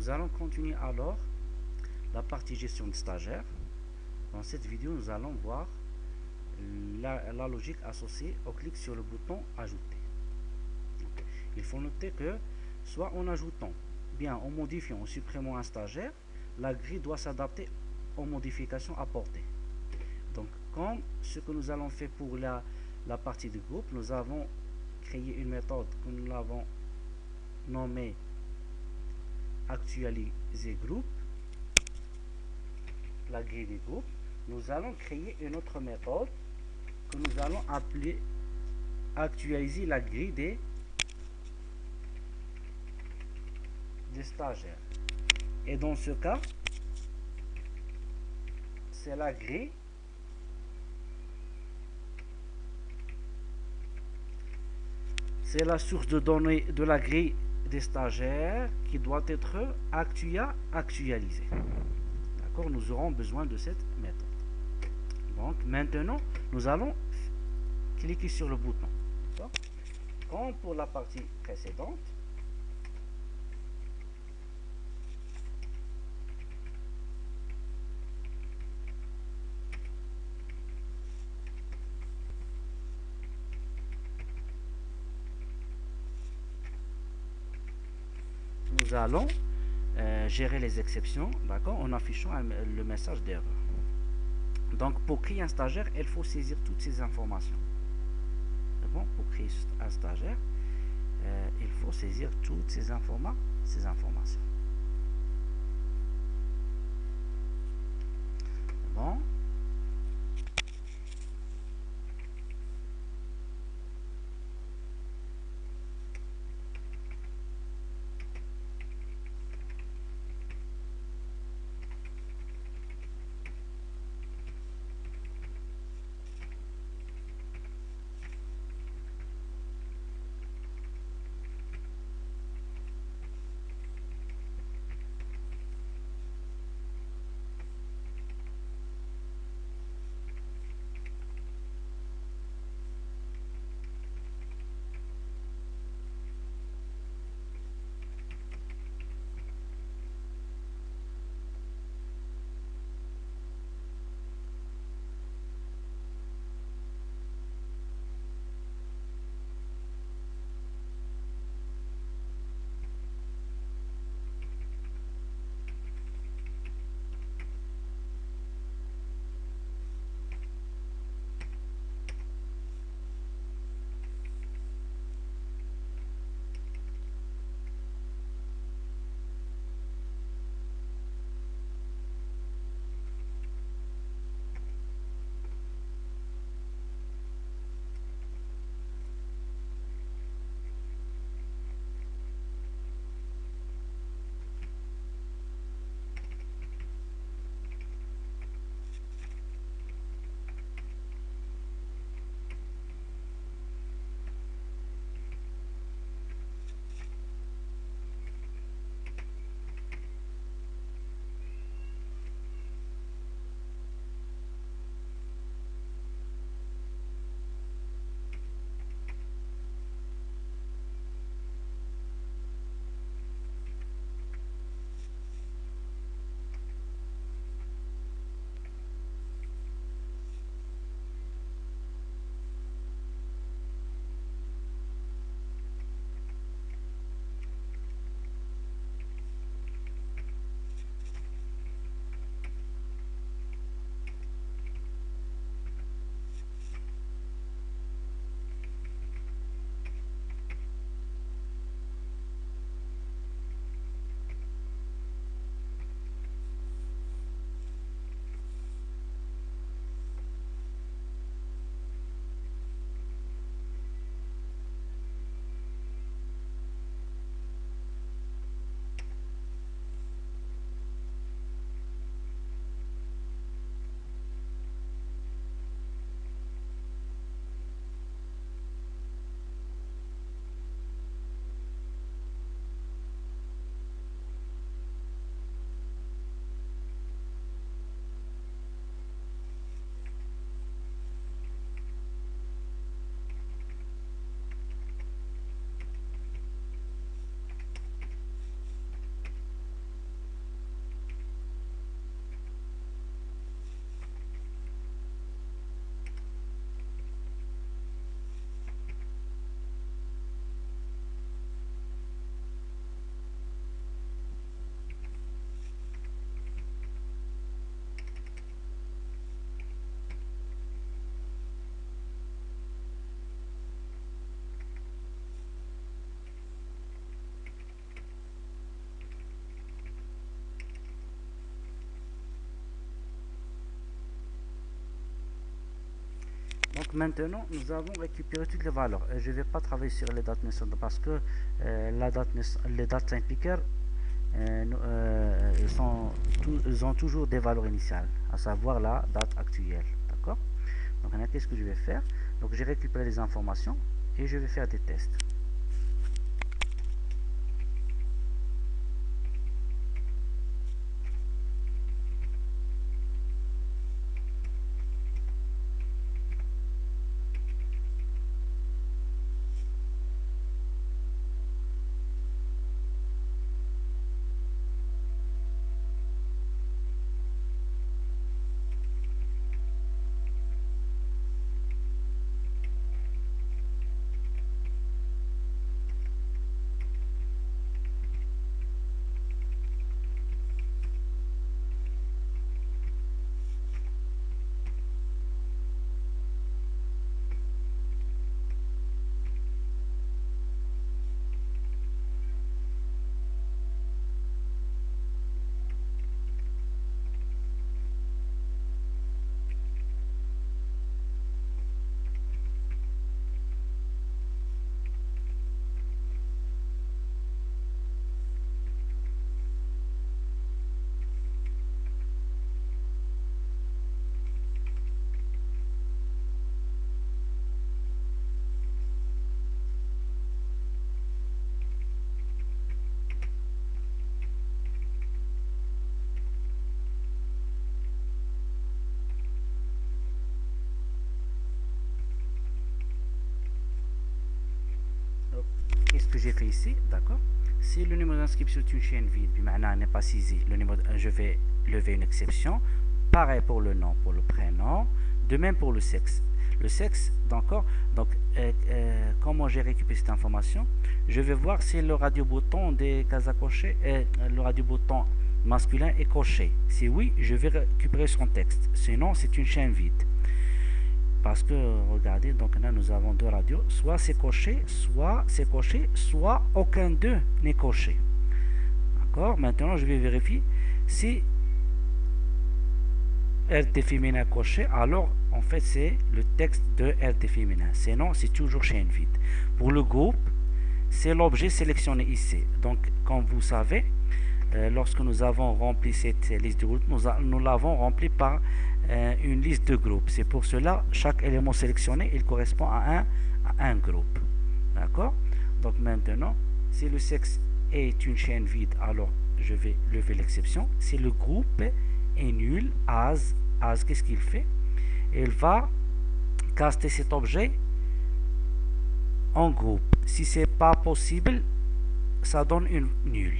Nous allons continuer alors la partie gestion de stagiaires. Dans cette vidéo, nous allons voir la logique associée au clic sur le bouton ajouter. Il faut noter que soit en ajoutant, bien en modifiant ou supprimant un stagiaire, la grille doit s'adapter aux modifications apportées. Donc, comme ce que nous allons faire pour la partie de groupe, nous avons créé une méthode que nous l'avons nommée actualiser groupe, la grille des groupes. Nous allons créer une autre méthode que nous allons appeler actualiser la grille des stagiaires. Et dans ce cas, c'est la grille c'est la source de données de la grille des stagiaires qui doit être actualisée. D'accord, nous aurons besoin de cette méthode. Donc maintenant, nous allons cliquer sur le bouton. Comme pour la partie précédente, nous allons gérer les exceptions, d'accord, en affichant le message d'erreur. Donc pour créer un stagiaire, il faut saisir toutes ces informations. Bon, pour créer un stagiaire, il faut saisir toutes ces informations. Bon. Maintenant, nous avons récupéré toutes les valeurs. Je ne vais pas travailler sur les dates naissantes parce que les dates time picker, ils ont toujours des valeurs initiales, à savoir la date actuelle. D'accord? Donc, qu'est-ce que je vais faire? Donc, j'ai récupéré les informations et je vais faire des tests. Qu'est-ce que j'ai fait ici? D'accord. Si le numéro d'inscription est une chaîne vide, puis maintenant n'est pas saisi, je vais lever une exception. Pareil pour le nom, pour le prénom. De même pour le sexe. Le sexe, d'accord. Donc, comment j'ai récupéré cette information? Je vais voir si le radio-bouton des cases à cocher, le radio-bouton masculin est coché. Si oui, je vais récupérer son texte. Sinon, c'est une chaîne vide. Parce que, regardez, donc là, nous avons deux radios. Soit c'est coché, soit aucun d'eux n'est coché. D'accord? Maintenant, je vais vérifier si RT féminin coché, alors en fait c'est le texte de RT féminin. Sinon, c'est toujours chaîne vide. Pour le groupe, c'est l'objet sélectionné ici. Donc, comme vous savez, lorsque nous avons rempli cette liste de groupes, nous l'avons rempli par une liste de groupes. C'est pour cela, chaque élément sélectionné, il correspond à un groupe. D'accord? Donc maintenant, si le sexe est une chaîne vide, alors je vais lever l'exception. Si le groupe est nul, as qu'est-ce qu'il fait? Il va caster cet objet en groupe. Si c'est pas possible, ça donne une nulle.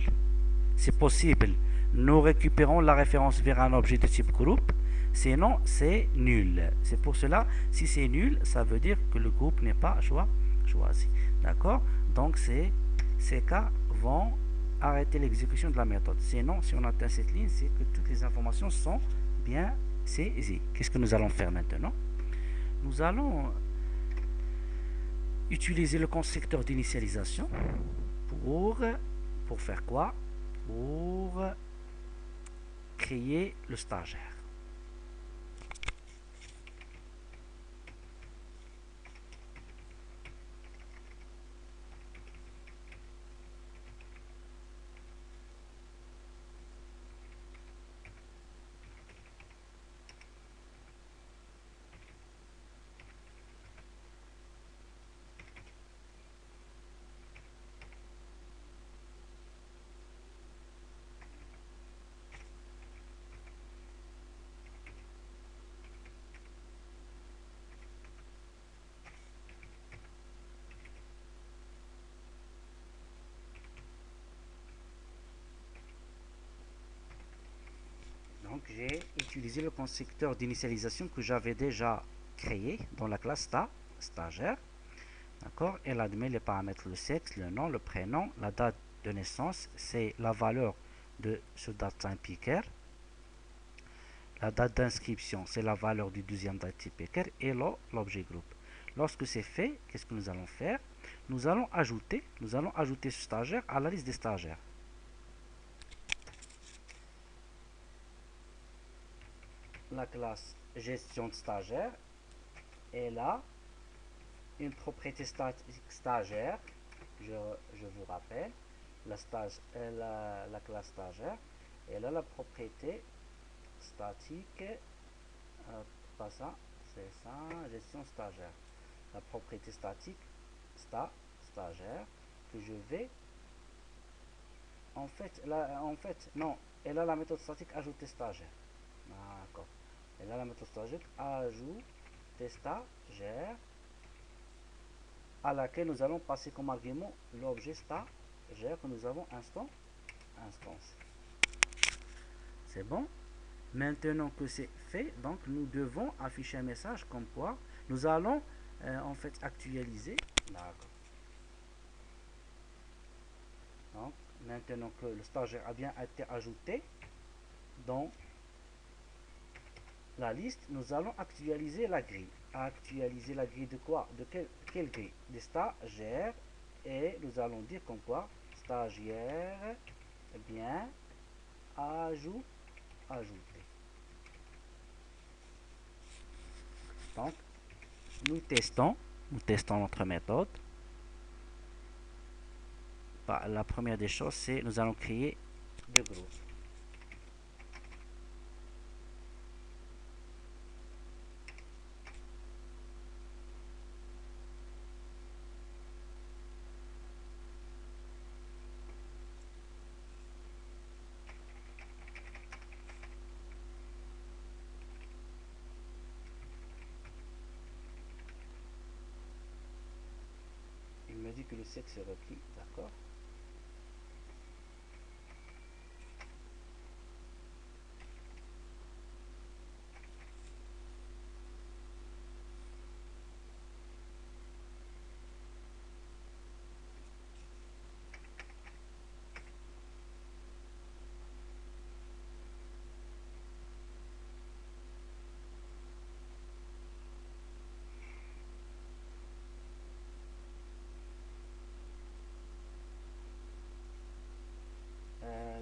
C'est possible, nous récupérons la référence vers un objet de type groupe, sinon c'est nul. C'est pour cela, si c'est nul, ça veut dire que le groupe n'est pas choisi. D'accord? Donc ces cas vont arrêter l'exécution de la méthode. Sinon, si on atteint cette ligne, c'est que toutes les informations sont bien saisies. Qu'est-ce que nous allons faire maintenant? Nous allons utiliser le constructeur d'initialisation pour faire quoi? Pour créer le stagiaire. Donc j'ai utilisé le constructeur d'initialisation que j'avais déjà créé dans la classe stagiaire. D'accord? Elle admet les paramètres le sexe, le nom, le prénom, la date de naissance, c'est la valeur de ce date picker. La date d'inscription, c'est la valeur du deuxième date picker et l'objet groupe. Lorsque c'est fait, qu'est-ce que nous allons faire? Nous allons ajouter ce stagiaire à la liste des stagiaires. La classe gestion de stagiaire elle a une propriété statique stagiaire. Je vous rappelle, la classe stagiaire, elle a la propriété statique, pas ça, c'est ça, gestion stagiaire. La propriété statique stagiaire que je vais en fait non, elle a la méthode statique ajouter stagiaire. D'accord. Elle a la méthode stagiaire ajouter stagiaire à laquelle nous allons passer comme argument l'objet stagiaire que nous avons instance. C'est bon? Maintenant que c'est fait, donc nous devons afficher un message comme quoi nous allons en fait actualiser. D'accord. Donc maintenant que le stagiaire a bien été ajouté dans la liste, nous allons actualiser la grille. Actualiser la grille de quoi? De quelle grille? Des stagiaires. Et nous allons dire comme quoi stagiaire bien ajouté. Donc nous testons notre méthode. La première des choses, c'est nous allons créer deux groupes. Il me dit que le sexe est requis, d'accord.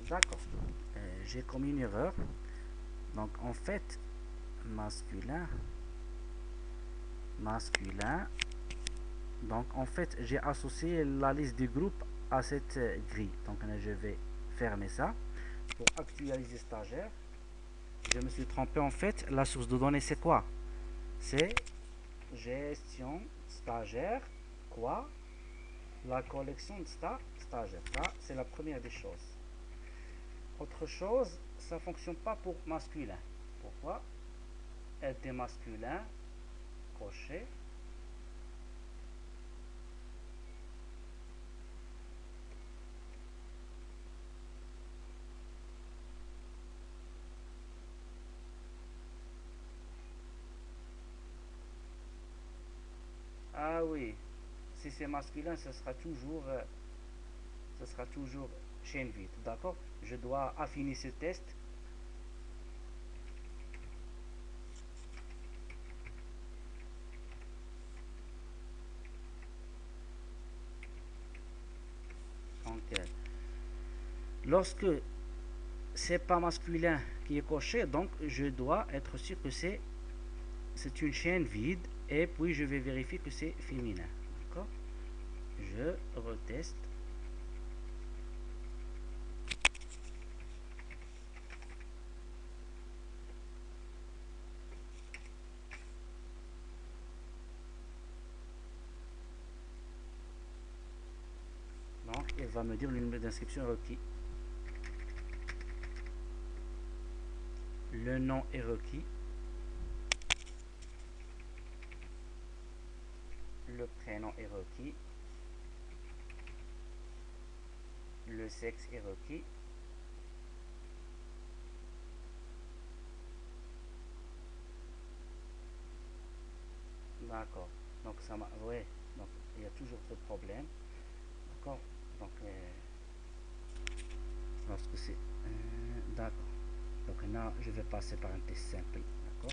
D'accord. J'ai commis une erreur. Donc en fait, masculin. Donc en fait, j'ai associé la liste du groupe à cette grille. Donc je vais fermer ça. Pour actualiser stagiaire, je me suis trompé en fait. La source de données c'est quoi? C'est gestion stagiaire, quoi? La collection de stagiaire. Ça, c'est la première des choses. Autre chose, ça ne fonctionne pas pour masculin. Pourquoi? LT masculin, coché. Ah oui, si c'est masculin, ce sera toujours chaîne vide. D'accord? Je dois affiner ce test. Donc, lorsque c'est pas masculin qui est coché, donc je dois être sûr que c'est une chaîne vide et puis je vais vérifier que c'est féminin. D'accord? Je reteste. Donc, elle va me dire le numéro d'inscription requis. Le nom est requis. Le prénom est requis. Le sexe est requis. D'accord. Donc ça m'a. Ouais. Donc il y a toujours ce problème. D'accord. Donc lorsque c'est. D'accord. Donc là, je vais passer par un test simple. D'accord.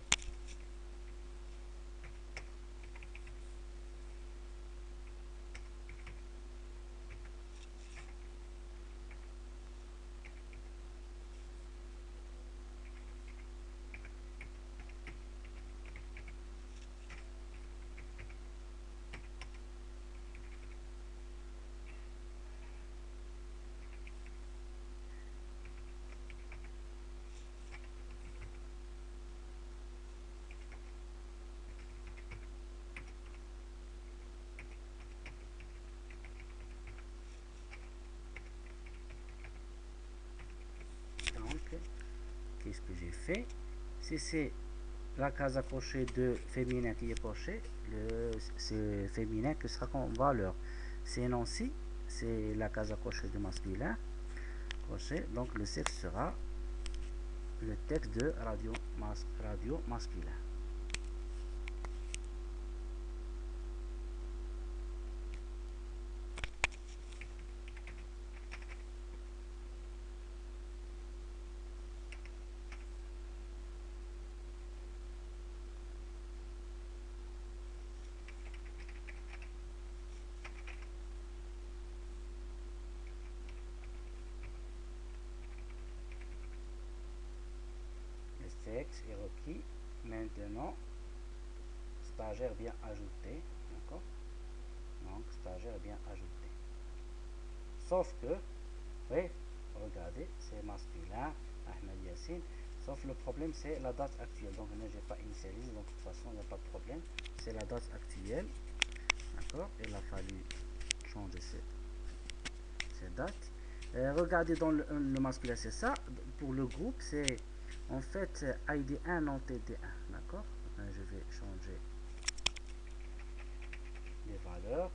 vérifier ce que j'ai fait. Si c'est la case à cocher de féminin qui est cochée, c'est féminin qui sera en valeur. Sinon, si c'est la case à cocher de masculin coché, donc le sexe sera le texte de radio masculin. Le sexe est requis. Maintenant, stagiaire bien ajouté. D'accord? Donc, stagiaire bien ajouté. Sauf que, oui, regardez, c'est masculin, Ahmed Yassine. Sauf le problème, c'est la date actuelle. Donc, là, j'ai pas initialisé, donc de toute façon, il n'y a pas de problème. C'est la date actuelle. D'accord? Il a fallu changer cette date. Regardez dans le masculin, c'est ça. Pour le groupe, c'est en fait ID1, non TD1. D'accord? Je vais changer les valeurs.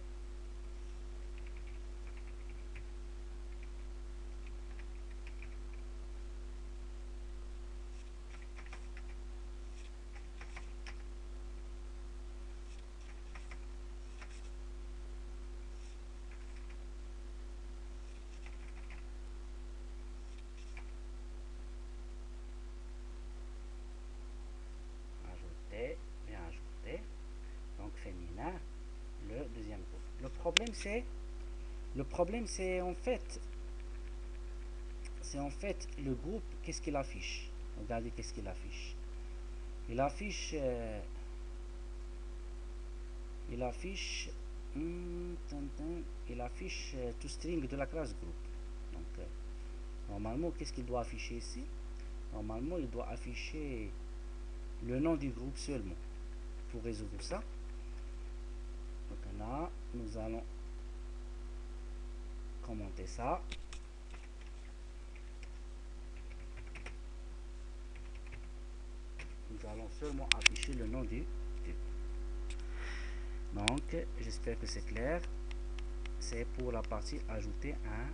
Ajouter, bien ajouter. Donc féminin, le deuxième groupe. Le problème c'est en fait le groupe, qu'est-ce qu'il affiche? Regardez qu'est-ce qu'il affiche. Il affiche il affiche il affiche tout string de la classe groupe. Donc normalement, qu'est-ce qu'il doit afficher ici? Normalement, il doit afficher le nom du groupe seulement. Pour résoudre ça, donc là, nous allons commenter ça. Nous allons seulement afficher le nom du groupe. Donc, j'espère que c'est clair. C'est pour la partie ajouter un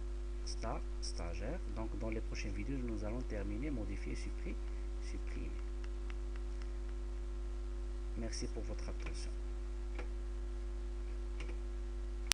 stagiaire. Donc, dans les prochaines vidéos, nous allons terminer, modifier, supprimer. Merci pour votre attention.